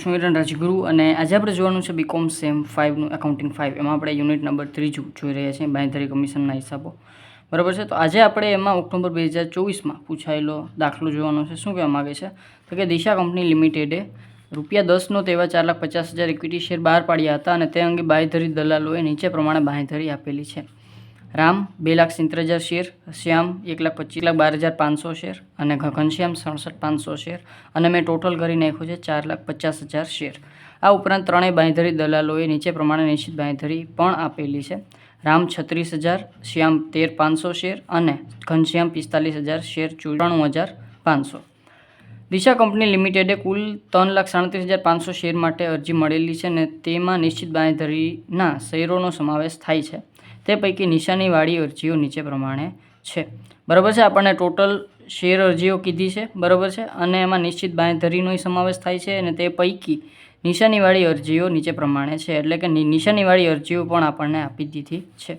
છું હિરણ રાજગુરુ અને આજે આપણે જોવાનું છે બીકોમ સેમ 5નું એકાઉન્ટિંગ 5 એમાં આપણે યુનિટ નંબર 3 જોઈ રહ્યા છીએ બાંહેધરી કમિશનના હિસાબો બરાબર છે। તો આજે આપણે એમાં ઓક્ટોબર 2024માં પૂછાયેલો દાખલો જોવાનો છે। શું કહેવા માગે છે તો કે દિશા કંપની લિમિટેડે ₹10નો તેવા 4,50,000 ઇક્વિટી શેર બહાર પાડ્યા હતા અને તે અંગે બાંહેધરી દલાલોએ નીચે પ્રમાણે બાંહેધરી આપેલી છે। રામ 2,70,000 શેર, શ્યામ 1,12,500 શેર અને ઘનશ્યામ 67,500 શેર અને મેં ટોટલ કરી નાખ્યું છે 4,50,000 શેર। આ ઉપરાંત ત્રણેય બાંહેધરી દલાલોએ નીચે પ્રમાણે નિશ્ચિત બાંહેધરી પણ આપેલી છે। રામ 36,000, શ્યામ 13,500 શેર અને ઘનશ્યામ 45,000 શેર 94,500। દિશા કંપની લિમિટેડે કુલ 3,37,500 શેર માટે અરજી મળેલી છે અને તેમાં નિશ્ચિત બાંહેધરીના શેરોનો સમાવેશ થાય છે। તે પૈકી નિશાનીવાળી અરજીઓ નીચે પ્રમાણે છે બરાબર છે। આપણને ટોટલ શેર અરજીઓ કીધી છે બરાબર છે અને એમાં નિશ્ચિત બાંહેધરીનો સમાવેશ થાય છે અને તે પૈકી નિશાનીવાળી અરજીઓ નીચે પ્રમાણે છે એટલે કે નિશાનીવાળી અરજીઓ પણ આપણને આપી દીધી છે।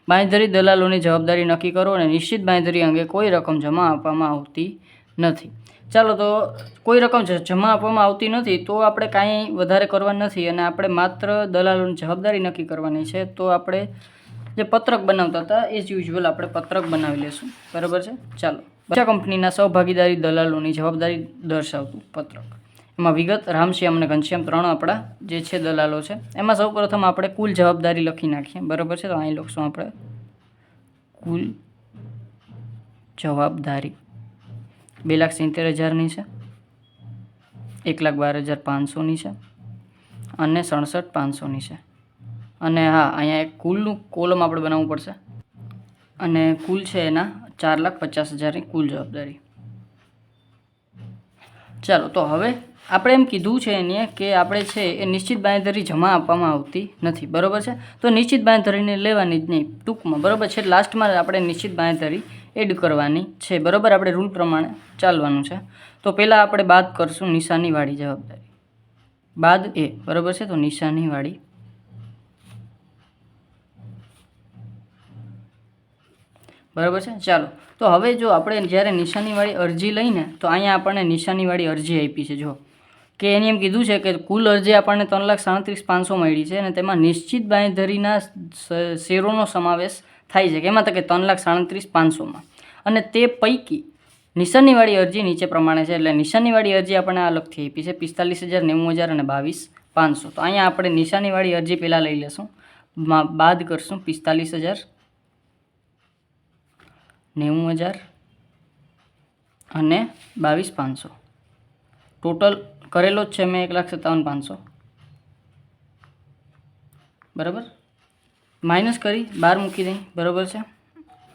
બાંહેધરી દલાલોની જવાબદારી નક્કી કરો અને નિશ્ચિત બાંહેધરી અંગે કોઈ રકમ જમા આપવામાં આવતી નથી। ચાલો તો કોઈ રકમ જમા આપવામાં આવતી નથી તો આપણે કાંઈ વધારે કરવાનું નથી અને આપણે માત્ર દલાલોની જવાબદારી નક્કી કરવાની છે। તો આપણે જે પત્રક બનાવતા હતા એઝ યુઝ્યુઅલ આપણે પત્રક બનાવી લેશું બરાબર છે। ચાલો દિશા કંપનીના સહભાગીદારી દલાલોની જવાબદારી દર્શાવતું પત્રક એમાં વિગત રામ, શ્યામ અને ઘનશ્યામ ત્રણ આપણા જે છે દલાલો છે। એમાં સૌપ્રથમ આપણે કુલ જવાબદારી લખી નાખીએ બરાબર છે। તો અહીં લખશું આપણે કુલ જવાબદારી 2,70,000ની છે, 1,12,500ની છે અને 67,500ની છે અને હા અહીંયા એક કુલનું કોલમ આપણે બનાવવું પડશે અને કુલ છે એના 4,50,000ની કુલ જવાબદારી। ચાલો તો હવે આપણે એમ કીધું છે એને કે આપણે છે એ નિશ્ચિત બાંહેધરી જમા આપવામાં આવતી નથી બરાબર છે। તો નિશ્ચિત બાંહેધરીને લેવાની જ નહીં ટૂંકમાં બરાબર છે। લાસ્ટમાં આપણે નિશ્ચિત બાંહેધરી એડ કરવાની છે બરાબર। આપણે રૂલ પ્રમાણે ચાલવાનું છે। તો પહેલાં આપણે બાદ કરશું નિશાનીવાળી જવાબદારી બાદ એ બરાબર છે। તો નિશાનીવાળી બરાબર છે। ચાલો તો હવે જો આપણે જ્યારે નિશાનીવાળી અરજી લઈને તો અહીંયા આપણને નિશાનીવાળી અરજી આપી છે જો કે એને એમ કીધું છે કે કુલ અરજી આપણને 3,37,500 મળી છે અને તેમાં નિશ્ચિત બાંહેધરીના શેરોનો સમાવેશ થાય છે કેમાં તો કે 3,37,500માં અને તે પૈકી નિશાનીવાળી અરજી નીચે પ્રમાણે છે એટલે નિશાનીવાળી અરજી આપણને આ લખથી આપી છે 45,000, 90,000 અને 22,500। તો અહીંયા આપણે નિશાનીવાળી અરજી પહેલાં લઈ લેશું બાદ કરશું 45,000, 90,000 અને 22,500 ટોટલ કરેલો જ છે મેં 1,57,500 બરાબર। માઇનસ કરી બહાર મૂકી દઈ બરાબર છે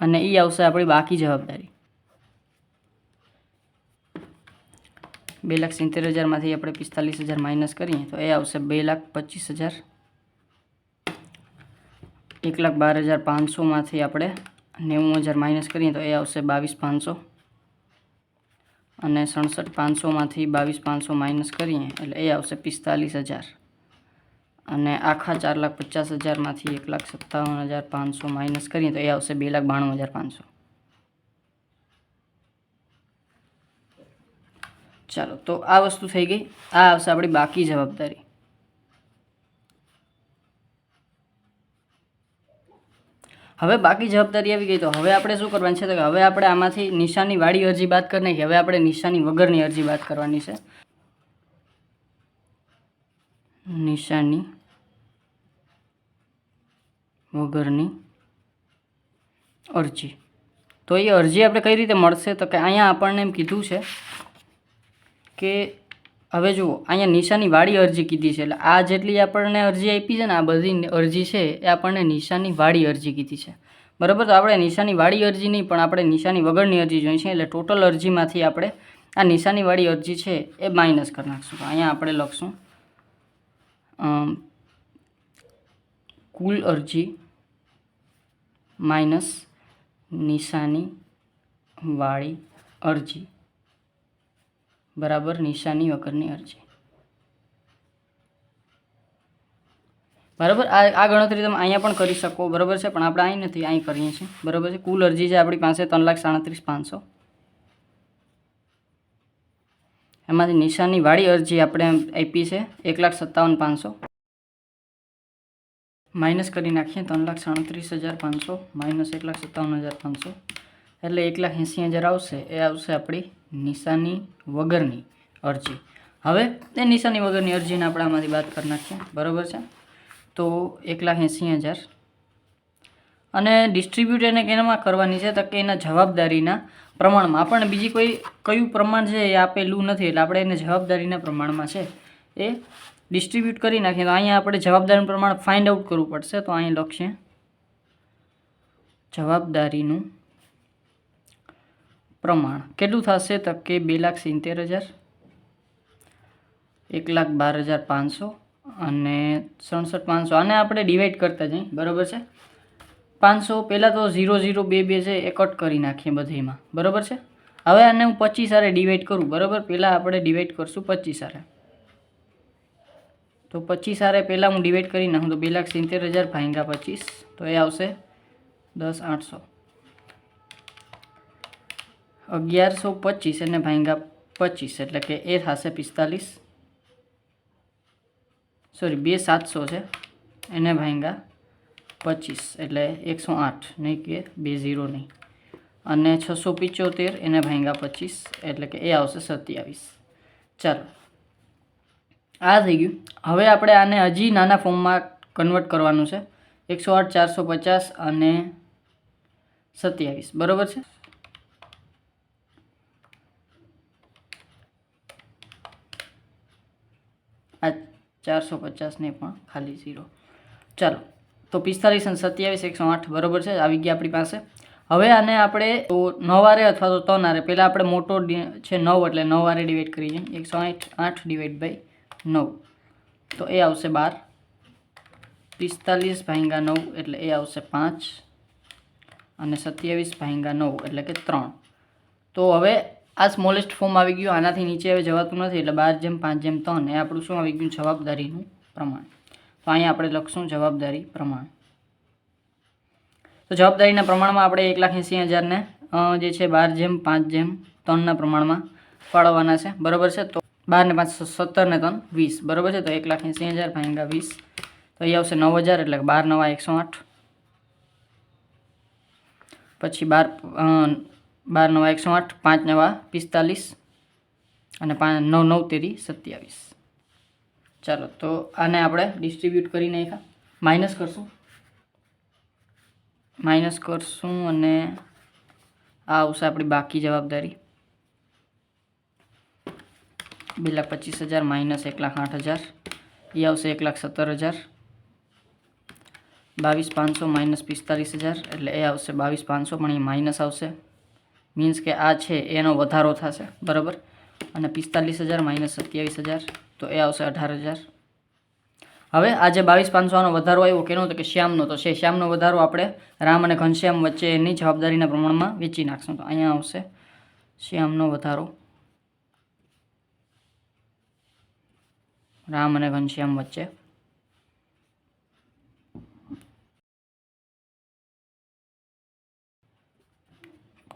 અને એ આવશે આપણી બાકી જવાબદારી 2,70,000માંથી આપણે 45,000 માઇનસ કરીએ તો એ આવશે 2,25,000। 1,12,500માંથી આપણે 90,000 માઇનસ કરીએ તો એ આવશે 22,500 અને 67,500માંથી 22,500 માઇનસ કરીએ એટલે એ આવશે 45,000 અને આખા 4,50,000માંથી 1,57,500 માઇનસ કરીએ તો એ આવશે 2,92,500। ચાલો તો આ વસ્તુ થઈ ગઈ। આ આવશે આપણી બાકી જવાબદારી। હવે બાકી જવાબદારી આવી ગઈ તો હવે આપણે શું કરવાનું છે તો હવે આપણે આમાંથી નિશાનીવાળી અરજી બાદ કરી નાખીએ। હવે આપણે નિશાની વગરની અરજી બાદ કરવાની છે નિશાની વગરની અરજી। તો એ અરજી આપણે કઈ રીતે મળશે તો કે અહીંયા આપણને એમ કીધું છે કે હવે જુઓ અહીંયા નિશાનીવાળી અરજી કીધી છે એટલે આ જેટલી આપણને અરજી આપી છે ને આ બધી અરજી છે એ આપણને નિશાનીવાળી અરજી કીધી છે બરાબર। તો આપણે નિશાનીવાળી અરજી નહીં પણ આપણે નિશાની વગરની અરજી જોઈ છે એટલે ટોટલ અરજીમાંથી આપણે આ નિશાનીવાળી અરજી છે એ માઇનસ કરી નાખશું। તો અહીંયા આપણે લખશું કુલ અરજી માઇનસ નિશાનીવાળી અરજી બરાબર નિશાની વગરની અરજી બરાબર। આ ગણતરી તમે અહીંયા પણ કરી શકો બરાબર છે પણ આપણે અહીં નથી અહીં કરીએ છીએ બરાબર છે। કુલ અરજી છે આપણી પાસે 3,37,500 એમાંથી નિશાનીવાળી અરજી આપણે આપી છે 1,57,500 માઇનસ કરી નાખીએ 3,37,500 માઇનસ 1,57,500 એટલે 1,80,000 આવશે. એ આવશે આપણી નિશાની વગરની અરજી. હવે એ નિશાની વગરની અરજીને આપણે આમાંથી બાદ કરી નાખીએ. બરાબર છે. તો 1,80,000 અને ડિસ્ટ્રીબ્યુટ એને કેનામાં કરવાની છે તો કે એના જવાબદારીના પ્રમાણમાં. આપણને બીજી કયું પ્રમાણ છે એ આપેલું નથી એટલે આપણે એને જવાબદારીના પ્રમાણમાં છે એ ડિસ્ટ્રીબ્યુટ કરી નાખીએ. તો અહીંયા આપણે જવાબદારીનું પ્રમાણ ફાઇન્ડ આઉટ કરવું પડશે. તો અહીં લખીએ જવાબદારીનું પ્રમાણ કેટલું થશે તો કે 2,70,000 1,12,500 અને 67,500. આને આપણે ડિવાઈડ કરતા જઈએ. બરાબર છે. 500 પહેલાં તો 0 0 2 2 છે એ કટ કરી નાખીએ બધીમાં. બરાબર છે. હવે આને હું 25 હારે ડિવાઈડ કરું. બરાબર. પહેલાં આપણે ડિવાઈડ કરશું 25 હારે. તો 25 હારે પહેલાં હું ડિવાઈડ કરી નાખું તો 2,70,000 ભાગ્યા 25 તો એ આવશે 10,800. 1,125 એને ભાગ્યા 25 એટલે કે એ થશે 45. સોરી 2,700 છે એને ભાગ્યા 25 એટલે 108 નહીં કે 20 નહીં. અને 675 એને ભાગ્યા 25 એટલે કે એ આવશે 27. ચાલો આ થઈ ગયું. હવે આપણે આને હજી નાના ફોર્મમાં કન્વર્ટ કરવાનું છે. 108 450 અને 27. બરાબર છે. આ 450 નહીં પણ ખાલી 0. ચાલો તો 45 અને 27 108 બરાબર છે આવી ગયા આપણી પાસે. હવે આને આપણે તો 9 વારે અથવા તો 3 વારે પહેલાં આપણે મોટો છે 9 એટલે 9 વારે ડિવાઈડ કરી જઈએ. 108 ડિવાઈડ બાય 9 તો એ આવશે 12. 45 ભાગ્યા 9 એટલે એ આવશે 5 અને 27 ભાગ્યા 9 એટલે કે 3. તો હવે આ સ્મોલેસ્ટ ફોર્મ આવી ગયું. આનાથી નીચે હવે જવાતું નથી એટલે 12/5/3 એ આપણું શું આવી ગયું જવાબદારીનું પ્રમાણ. તો અહીંયા આપણે લખશું જવાબદારી પ્રમાણ. તો જવાબદારીના પ્રમાણમાં આપણે 1,80,000ને જે છે 12/5/3ના પ્રમાણમાં ફાળવવાના છે. બરાબર છે. તો 12 ને 5 17 ને 3 20. બરાબર છે. તો 1,80,000 ભાગ્યા 20 તો અહીં આવશે 9,000 એટલે 12 નવા 108. પછી 12 નવા 108 5 નવા 45 અને 9 9 તેરી 27. ચાલો તો આને આપણે ડિસ્ટ્રીબ્યુટ કરી નાખ્યા. માઇનસ કરશું અને આ આવશે આપણી બાકી જવાબદારી 2,25,000 માઇનસ 1,08,000 એ આવશે 1,70,000. 22,500 માઇનસ 45,000 એટલે એ આવશે 22,500 પણ એ માઇનસ આવશે મીન્સ કે આ છે એનો વધારો થશે. બરાબર. અને 45,000 માઇનસ 27,000 તો એ આવશે 18,000. હવે આ જે 22,500નો વધારો આવ્યો કેનો તો કે શ્યામનો. તો શ્યામનો વધારો આપણે રામ અને ઘનશ્યામ વચ્ચે એની જવાબદારીના પ્રમાણમાં વેચી નાખશું. તો અહીંયા આવશે શ્યામનો વધારો રામ અને ઘનશ્યામ વચ્ચે.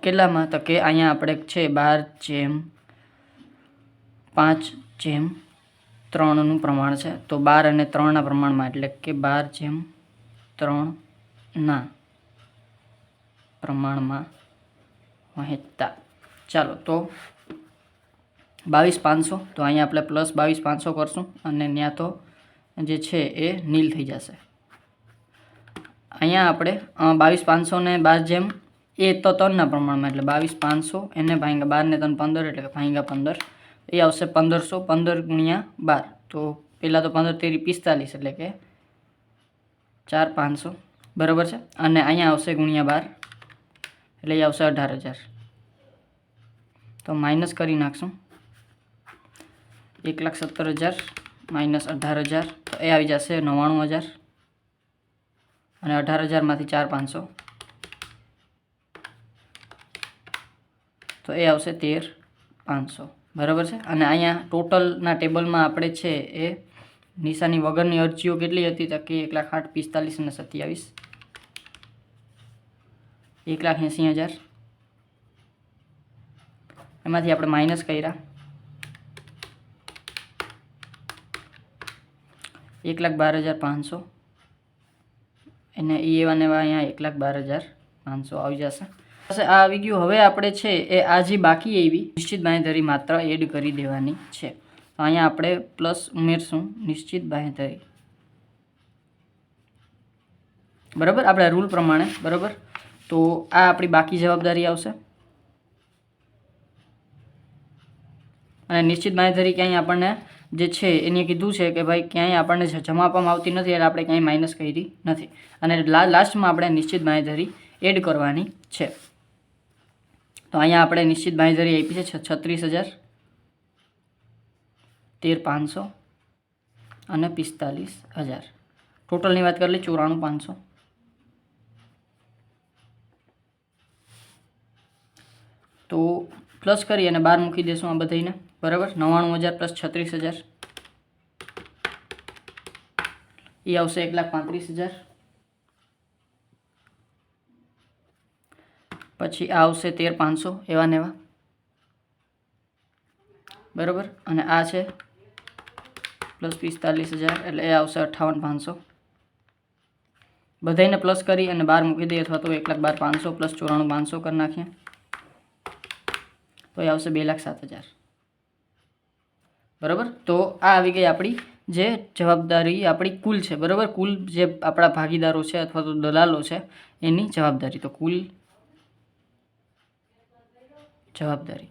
કેટલામાં તો કે અહીંયા આપણે છે 12/5/3નું પ્રમાણ છે. તો 12 અને 3ના પ્રમાણમાં એટલે કે 12/3ના પ્રમાણમાં વહેંચતા. ચાલો તો 22,500 તો અહીંયા આપણે પ્લસ 22,500 કરશું અને ત્યાં તો જે છે એ નીલ થઈ જશે. અહીંયા આપણે 22,500 ને 12 એ તો 3ના પ્રમાણમાં એટલે 22,500 એને ભાગ્યા 12 ને 3 15 એટલે કે ભાગ્યા 15 એ આવશે 1,500. 15 ગુણ્યા 12 તો પહેલાં તો 15 તેરી 45 એટલે કે 4,500. બરાબર છે. અને અહીંયા આવશે ગુણ્યા 12 એટલે એ આવશે 18,000. તો માઇનસ કરી નાખશું 1,70,000 માઇનસ 18,000 તો એ આવી જશે 99,000 અને 18,000માંથી 4,500 તો એ આવશે 13,500. બરાબર છે. અને અહીંયા ટોટલના ટેબલમાં આપણે છે એ નિશાની વગરની અરજીઓ કેટલી હતી તો કે 1,08,000 45 અને 27 1,80,000 એમાંથી આપણે માઇનસ કર્યા 1,12,500 અને એવા ને એવા અહીંયા 1,12,500 આવી જશે. આ આવી ગયું. હવે આપણે છે એ આ જે બાકી એવી નિશ્ચિત બાંહેધરી માત્ર એડ કરી દેવાની છે. તો અહીંયા આપણે પ્લસ ઉમેરશું નિશ્ચિત બાંહેધરી, બરાબર, આપણા રૂલ પ્રમાણે, બરાબર. તો આ આપણી બાકી જવાબદારી આવશે. અને નિશ્ચિત બાંહેધરી ક્યાંય આપણને જે છે એને કીધું છે કે ભાઈ ક્યાંય આપણને જમા આપવામાં આવતી નથી એટલે આપણે ક્યાંય માઇનસ કરી નથી. અને લાસ્ટમાં આપણે નિશ્ચિત બાંહેધરી એડ કરવાની છે. તો અહીંયા આપણે નિશ્ચિત બાંહેધરી આપી છે 36,000, 13,500 અને 45,000. ટોટલની વાત કરી લઈએ 94,500. તો પ્લસ કરી અને 12 મૂકી દઈશું આ બધાને, બરાબર. 99,000 પ્લસ 36,000 એ આવશે 1,35,000. પછી આ આવશે 13,500 એવા ને એવા, બરાબર. અને આ છે પ્લસ 45,000 એટલે એ આવશે 58,500. બધાને પ્લસ કરી અને 12 મૂકી દઈએ અથવા તો 1,12,500 પ્લસ 94,500 કરી નાખીએ તો એ આવશે 2,07,000, બરાબર. તો આ આવી ગઈ આપણી જે જવાબદારી આપણી કુલ છે, બરાબર. કુલ જે આપણા ભાગીદારો છે અથવા તો દલાલો છે એની જવાબદારી, તો કુલ જવાબદારી,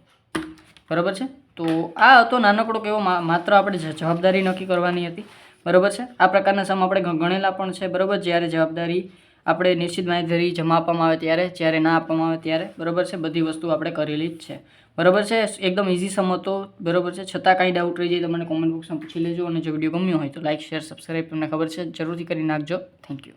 બરાબર છે. તો આ હતો નાનકડો કેવો માત્ર આપણે જવાબદારી નક્કી કરવાની હતી, બરાબર છે. આ પ્રકારના સમ આપણે ગણેલા પણ છે, બરાબર. જ્યારે જવાબદારી આપણે નિશ્ચિત બાંહેધરી જમા આપવામાં આવે ત્યારે, જ્યારે ના આપવામાં આવે ત્યારે, બરાબર છે. બધી વસ્તુ આપણે કરેલી જ છે, બરાબર છે. એકદમ ઇઝી સમ હતો, બરાબર છે. છતાં કાંઈ ડાઉટ રહી જાય તો મને કોમેન્ટ બોક્સમાં પૂછી લેજો. અને જો વિડીયો ગમ્યો હોય તો લાઇક, શેર, સબસ્ક્રાઈબ તમને ખબર છે જરૂરથી કરી નાખજો. Thank you.